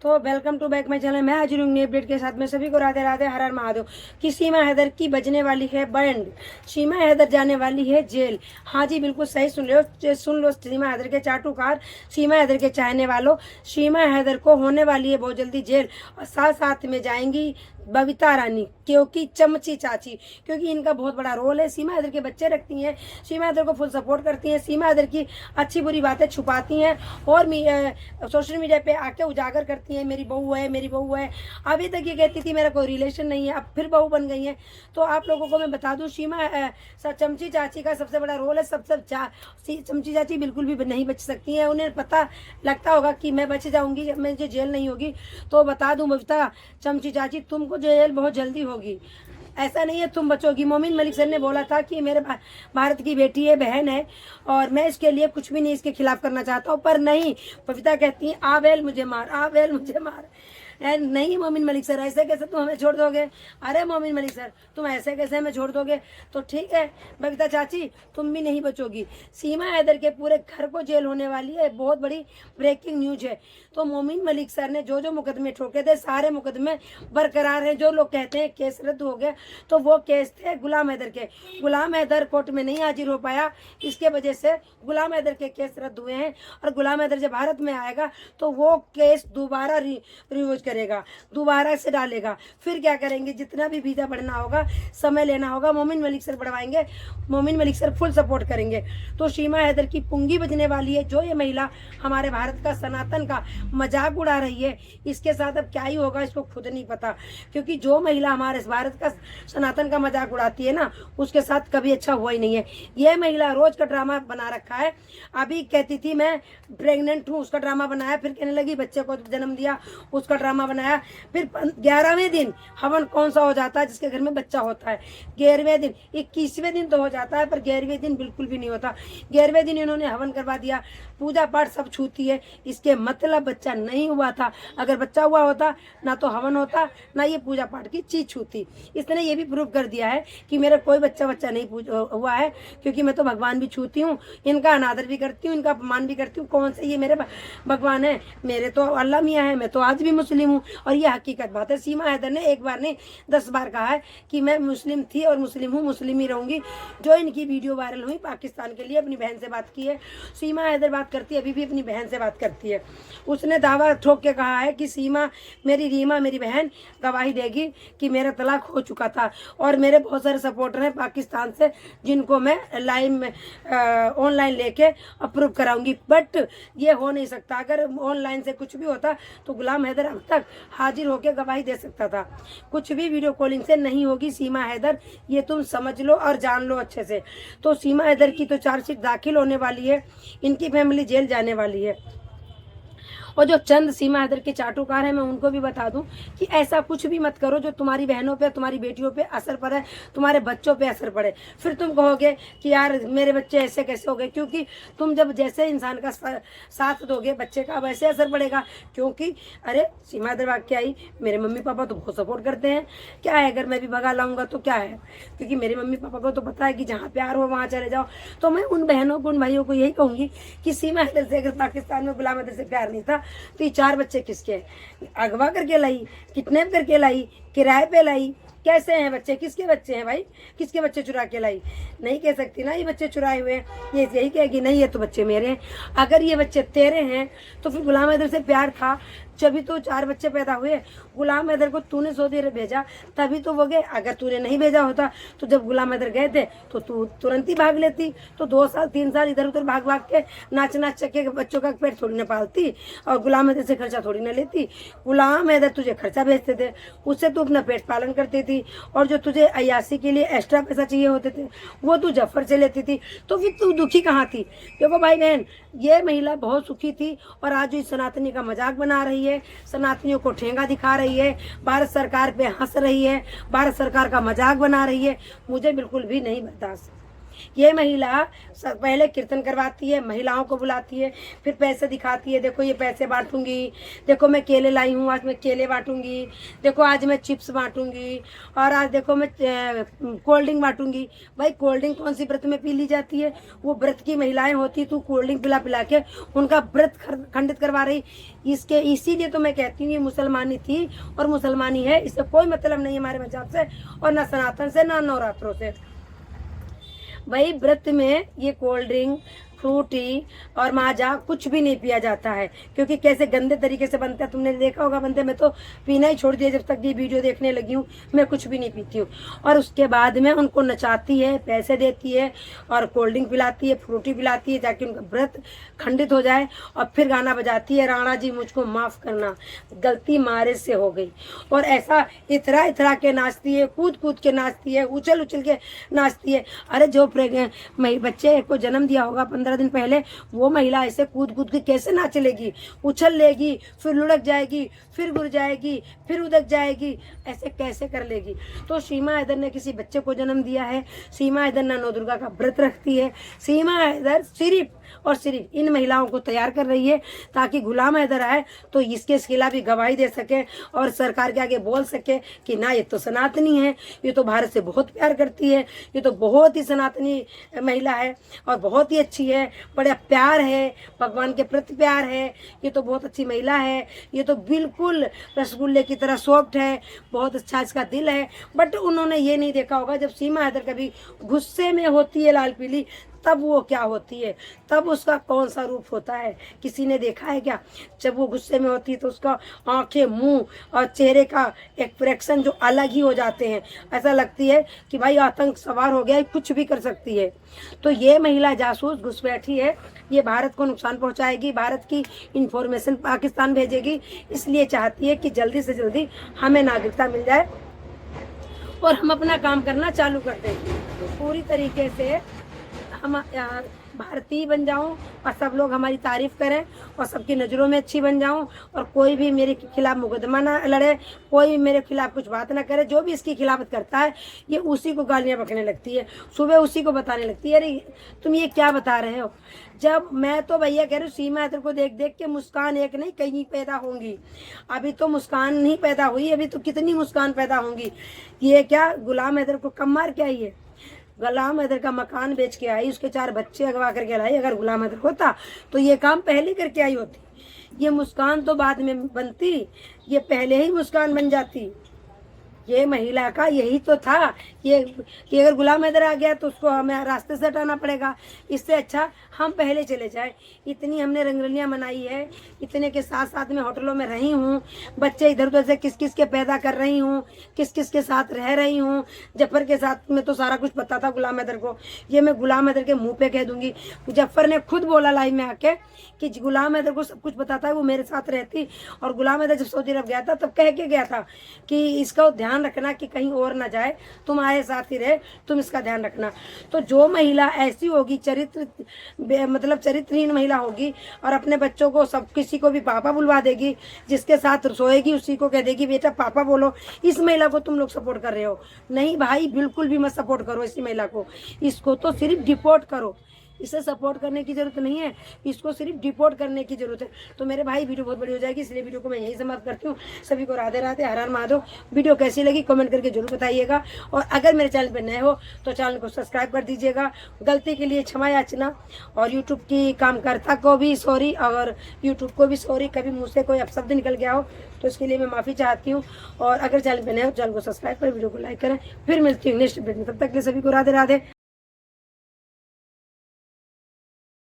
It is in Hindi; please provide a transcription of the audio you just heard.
तो welcome to back my channel. मैं हाजिर हूँ नई अपडेट के साथ में। सभी को राधे राधे, हर हर महादेव। कि सीमा हैदर की बजने वाली है बैंड, सीमा हैदर जाने वाली है जेल। हाँ जी, बिल्कुल सही सुन लो सीमा हैदर के चाटुकार, सीमा हैदर के चाहने वालों। सीमा हैदर को होने वाली है बहुत जल्दी जेल, और साथ साथ में जाएंगी बबीता रानी, क्योंकि चमची चाची, क्योंकि इनका बहुत बड़ा रोल है। सीमा हैदर के बच्चे रखती हैं, सीमा हैदर को फुल सपोर्ट करती हैं, सीमा हैदर की अच्छी बुरी बातें छुपाती हैं और सोशल मीडिया पे आके उजागर करती हैं, मेरी बहू है, मेरी बहू है। अभी तक ये कहती थी मेरा कोई रिलेशन नहीं है, अब फिर बहू बन गई है। तो आप लोगों को मैं बता दूं, चमची चाची का सबसे बड़ा रोल है। चमची चाची बिल्कुल भी नहीं बच सकती हैं। उन्हें पता लगता होगा कि मैं बच जाऊंगी, मुझे जेल नहीं होगी। तो बता दूं बबीता चमची चाची, तुमको जेल बहुत जल्दी होगी। ऐसा नहीं है तुम बचोगी। मोमिन मलिक सर ने बोला था कि मेरे भारत की बेटी है, बहन है, और मैं इसके लिए कुछ भी नहीं इसके खिलाफ करना चाहता हूँ। पर नहीं, बबीता कहती है आवेल मुझे मार, आवेल मुझे मार। नहीं मोमिन मलिक सर, ऐसे कैसे तुम हमें छोड़ दोगे? अरे मोमिन मलिक सर, तुम ऐसे कैसे हमें छोड़ दोगे? तो ठीक है बबीता चाची, तुम भी नहीं बचोगी। सीमा हैदर के पूरे घर को जेल होने वाली है, बहुत बड़ी ब्रेकिंग न्यूज है। तो मोमिन मलिक सर ने जो जो मुकदमे ठोके थे, सारे मुकदमे बरकरार हैं। जो लोग कहते हैं केस रद्द हो गया, तो वो केस थे गुलाम हैदर के। गुलाम हैदर कोर्ट में नहीं हाजिर हो पाया, इसके वजह से गुलाम हैदर के केस रद्द हुए हैं। और गुलाम हैदर जब भारत में आएगा तो वो केस दोबारा रिव्यूज करेगा, दोबारा से डालेगा। फिर क्या करेंगे, जितना भी वीजा बढ़ना होगा, समय लेना होगा, मोमिन मलिक सर बढ़वाएंगे, मोमिन मलिक सर फुल सपोर्ट करेंगे। तो सीमा हैदर की पुंगी बजने वाली है। जो ये महिला हमारे भारत का, सनातन का मजाक उड़ा रही है, इसके साथ अब क्या ही होगा इसको खुद नहीं पता। क्योंकि जो महिला हमारे भारत का, सनातन का मजाक उड़ाती है ना, उसके साथ कभी अच्छा हुआ ही नहीं है। ये महिला रोज का ड्रामा बना रखा है। अभी कहती थी मैं प्रेग्नेंट हूँ, उसका ड्रामा बनाया। फिर कहने लगी बच्चे को जन्म दिया, उसका ड्रामा बनाया। फिर 11वें दिन हवन कौन सा हो जाता है जिसके घर में बच्चा होता है? 11वें दिन, 21वें दिन तो हो जाता है, पर 11वें दिन बिल्कुल भी नहीं होता। 11वें दिन इन्होंने हवन करवा दिया, पूजा पाठ सब छूती है। इसके मतलब बच्चा नहीं हुआ था। अगर बच्चा हुआ होता ना तो हवन होता, ना ये पूजा पाठ की चीज छूती। इसने ये भी प्रूव कर दिया है कि मेरा कोई बच्चा नहीं हुआ है, क्योंकि मैं तो भगवान भी छूती हूँ, इनका अनादर भी करती हूँ, इनका अपमान भी करती हूँ। कौन से ये मेरे भगवान है? मेरे तो अल्लाह मियाँ है। मैं तो आज भी मुस्लिम हूँ, और ये हकीकत बात है। सीमा हैदर ने एक बार नहीं 10 बार कहा है कि मैं मुस्लिम थी और मुस्लिम हूँ, मुस्लिम ही रहूंगी। जो इनकी वीडियो वायरल हुई पाकिस्तान के लिए, अपनी बहन से बात की है। सीमा हैदर बात करती है, अभी भी अपनी बहन से बात करती है। उसने दावा ठोक के कहा है कि सीमा, मेरी रीमा, मेरी बहन गवाही देगी कि मेरा तलाक हो चुका था। और मेरे बहुत सारे सपोर्टर हैं पाकिस्तान से, जिनको मैं लाइव में ऑनलाइन लेके अप्रूव कराऊंगी। बट ये हो नहीं सकता। अगर ऑनलाइन से कुछ भी होता तो गुलाम हैदर अब तक हाजिर होकर गवाही दे सकता था। कुछ भी वीडियो कॉलिंग से नहीं होगी सीमा हैदर, ये तुम समझ लो और जान लो अच्छे से। तो सीमा हैदर की तो चार्जशीट दाखिल होने वाली है, इनकी फैमिली जेल जाने वाली है। और जो चंद सीमा हैदर के चाटुकार हैं, मैं उनको भी बता दूं कि ऐसा कुछ भी मत करो जो तुम्हारी बहनों पे, तुम्हारी बेटियों पे असर पड़े, तुम्हारे बच्चों पे असर पड़े। फिर तुम कहोगे कि यार मेरे बच्चे ऐसे कैसे हो गए, क्योंकि तुम जब जैसे इंसान का साथ दोगे बच्चे का, वैसे असर पड़ेगा। क्योंकि अरे सीमा हैदर वाक्य आई, मेरे मम्मी पापा तो बहुत सपोर्ट करते हैं, क्या है अगर मैं भी भगा लाऊंगा तो क्या है? क्योंकि मेरे मम्मी पापा को तो पता है कि जहाँ प्यार हो वहाँ चले जाओ। तो मैं उन बहनों को, उन भाइयों को यही कहूंगी कि सीमा हैदर से अगर पाकिस्तान में गुलाम हैदर से प्यार नहीं था, तो ये 4 बच्चे किसके हैं? अगवा करके लाई, किडनैप करके लाई, किराए पे लाई, कैसे हैं बच्चे? किसके बच्चे हैं भाई? किसके बच्चे चुरा के लाई? नहीं कह सकती ना ये बच्चे चुराए हुए हैं। ये यही कहेगी नहीं ये तो बच्चे मेरे हैं। अगर ये बच्चे तेरे हैं तो फिर गुलाम हैदर से प्यार था, जभी तो 4 बच्चे पैदा हुए। गुलाम हैदर को तूने सऊदी अरब भेजा, तभी तो वो गए। अगर तूने नहीं भेजा होता तो जब गुलाम हैदर गए थे तो तू तुरंत ही भाग लेती। तो 2 साल 3 साल इधर उधर भाग भाग के नाच नाच चक्के बच्चों का पेट थोड़ी ना पालती, और गुलाम हैदर से खर्चा थोड़ी ना लेती। गुलाम हैदर तुझे खर्चा भेजते थे, उससे तू अपना पेट पालन करती थी। और जो तुझे अयासी के लिए एक्स्ट्रा पैसा चाहिए होते थे, वो तू जफर से लेती थी। तो फिर तू दुखी कहाँ थी? देखो भाई बहन, ये महिला बहुत सुखी थी, और आज जो सनातनी का मजाक बना रही है, सनातनियों को ठेंगा दिखा रही है, भारत सरकार पे हंस रही है, भारत सरकार का मजाक बना रही है, मुझे बिल्कुल भी नहीं बर्दाश्त। ये महिला पहले कीर्तन करवाती है, महिलाओं को बुलाती है, फिर पैसे दिखाती है, देखो ये पैसे बांटूंगी, देखो मैं केले लाई हूँ, आज मैं केले बांटूंगी, देखो आज मैं चिप्स बांटूंगी, और आज देखो मैं कोल्ड ड्रिंक बांटूंगी। भाई कोल्ड ड्रिंक कौन सी व्रत में पी ली जाती है? वो व्रत की महिलाएं होती, तू कोल्ड ड्रिंक पिला पिला के उनका व्रत खंडित करवा रही। इसीलिए तो मैं कहती हूँ ये मुसलमानी थी और मुसलमानी है, इससे कोई मतलब नहीं हमारे मजहब से और ना सनातन से ना नवरात्रों से। भाई व्रत में ये कोल्ड ड्रिंक, फ्रूटी और माजा कुछ भी नहीं पिया जाता है, क्योंकि कैसे गंदे तरीके से बनता है तुमने देखा होगा बनते। मैं तो पीना ही छोड़ दिया जब तक ये वीडियो देखने लगी हूँ, मैं कुछ भी नहीं पीती हूँ। और उसके बाद में उनको नचाती है, पैसे देती है और कोल्ड ड्रिंक पिलाती है, फ्रूटी पिलाती है ताकि उनका व्रत खंडित हो जाए, और फिर गाना बजाती है, राणा जी मुझको माफ़ करना, गलती मारे से हो गई। और ऐसा इतरा इतरा के नाचती है, कूद कूद के नाचती है, उछल उछल के नाचती है। अरे जो बच्चे को जन्म दिया होगा 15 दिन पहले, वो महिला ऐसे कूद कूद के कैसे नाच लेगी, उछल लेगी, फिर लुढ़क जाएगी, फिर गिर जाएगी, फिर उदक जाएगी, ऐसे कैसे कर लेगी? तो सीमा हैदर ने किसी बच्चे को जन्म दिया है। सीमा हैदर नौ दुर्गा का व्रत रखती है। सीमा हैदर सिर्फ और सिर्फ इन महिलाओं को तैयार कर रही है ताकि गुलाम हैदर आए तो इसके खिलाफ भी गवाही दे सके और सरकार के आगे बोल सके कि ना ये तो सनातनी है, ये तो भारत से बहुत प्यार करती है, ये तो बहुत ही सनातनी महिला है और बहुत ही अच्छी है, बड़ा प्यार है, भगवान के प्रति प्यार है, ये तो बहुत अच्छी महिला है, ये तो बिल्कुल रसगुल्ले की तरह सॉफ्ट है, बहुत अच्छा इसका दिल है। बट उन्होंने ये नहीं देखा होगा जब सीमा हैदर कभी गुस्से में होती है लाल पीली, तब वो क्या होती है, तब उसका कौन सा रूप होता है, किसी ने देखा है क्या? जब वो गुस्से में होती है तो उसका आंखें, मुंह और चेहरे का एक्सप्रेशन जो अलग ही हो जाते हैं, ऐसा लगती है कि भाई आतंक सवार हो गया, कुछ भी कर सकती है। तो ये महिला जासूस घुसपैठी है, ये भारत को नुकसान पहुंचाएगी, भारत की इंफॉर्मेशन पाकिस्तान भेजेगी, इसलिए चाहती है कि जल्दी से जल्दी हमें नागरिकता मिल जाए और हम अपना काम करना चालू कर दें, पूरी तरीके से हम भारतीय बन जाऊं और सब लोग हमारी तारीफ करें और सबकी नज़रों में अच्छी बन जाऊं, और कोई भी मेरे खिलाफ मुकदमा ना लड़े, कोई भी मेरे खिलाफ कुछ बात ना करे। जो भी इसकी खिलाफत करता है ये उसी को गालियां बकने लगती है, सुबह उसी को बताने लगती है, अरे तुम ये क्या बता रहे हो। जब मैं तो भैया कह रही हूँ सीमा हैदर को देख देख के मुस्कान एक नहीं कहीं पैदा होंगी। अभी तो मुस्कान नहीं पैदा हुई, अभी तो कितनी मुस्कान पैदा होंगी। ये क्या गुलाम हैदर को कम मार के आई है? गुलाम हैदर का मकान बेच के आई, उसके 4 बच्चे अगवा करके लाई। अगर गुलाम हैदर होता तो ये काम पहले करके आई होती, ये मुस्कान तो बाद में बनती, ये पहले ही मुस्कान बन जाती। ये महिला का यही तो था ये कि अगर गुलाम हैदर आ गया तो उसको हमें रास्ते से हटाना पड़ेगा, इससे अच्छा हम पहले चले जाए। इतनी हमने रंगरलियाँ मनाई है, इतने के साथ साथ में होटलों में रही हूँ, बच्चे इधर उधर से किस किस के पैदा कर रही हूँ, किस किस के साथ रह रही हूँ। जफ़र के साथ में तो सारा कुछ पता था गुलाम हैदर को, ये मैं गुलाम हैदर के मुँह पे कह दूंगी। जफ़र ने खुद बोला लाइव में आके कि गुलाम हैदर को सब कुछ पता था, वो मेरे साथ रहती। और गुलाम हैदर जब सऊदी अरब गया था तब कह के गया था कि इसका ध्यान रखना कि कहीं और ना जाए, तुम्हारे साथ ही रहे, तुम इसका ध्यान रखना। तो जो महिला ऐसी होगी, मतलब चरित्रहीन महिला होगी और अपने बच्चों को सब किसी को भी पापा बुलवा देगी, जिसके साथ सोएगी उसी को कह देगी बेटा पापा बोलो, इस महिला को तुम लोग सपोर्ट कर रहे हो। नहीं भाई, बिल्कुल भी मत सपोर्ट करो इसी महिला को, इसको तो सिर्फ डिपोर्ट करो, इसे सपोर्ट करने की जरूरत नहीं है, इसको सिर्फ डिपोर्ट करने की जरूरत है। तो मेरे भाई वीडियो बहुत बड़ी हो जाएगी, इसलिए वीडियो को मैं यहीं समाप्त करती हूँ। सभी को राधे राधे, हर हर महादेव। वीडियो कैसी लगी कमेंट करके जरूर बताइएगा, और अगर मेरे चैनल पर नए हो तो चैनल को सब्सक्राइब कर दीजिएगा। गलती के लिए क्षमा याचना, और यूट्यूब की कामकर्ता को भी सॉरी और यूट्यूब को भी सॉरी, कभी मुँह से कोई अपशब्द निकल गया हो तो इसके लिए मैं माफ़ी चाहती हूँ। और अगर चैनल पर नए हो चैनल को सब्सक्राइब करें, वीडियो को लाइक करें। फिर मिलती हूँ नेक्स्ट वीडियो में, तब तक के लिए सभी को राधे राधे।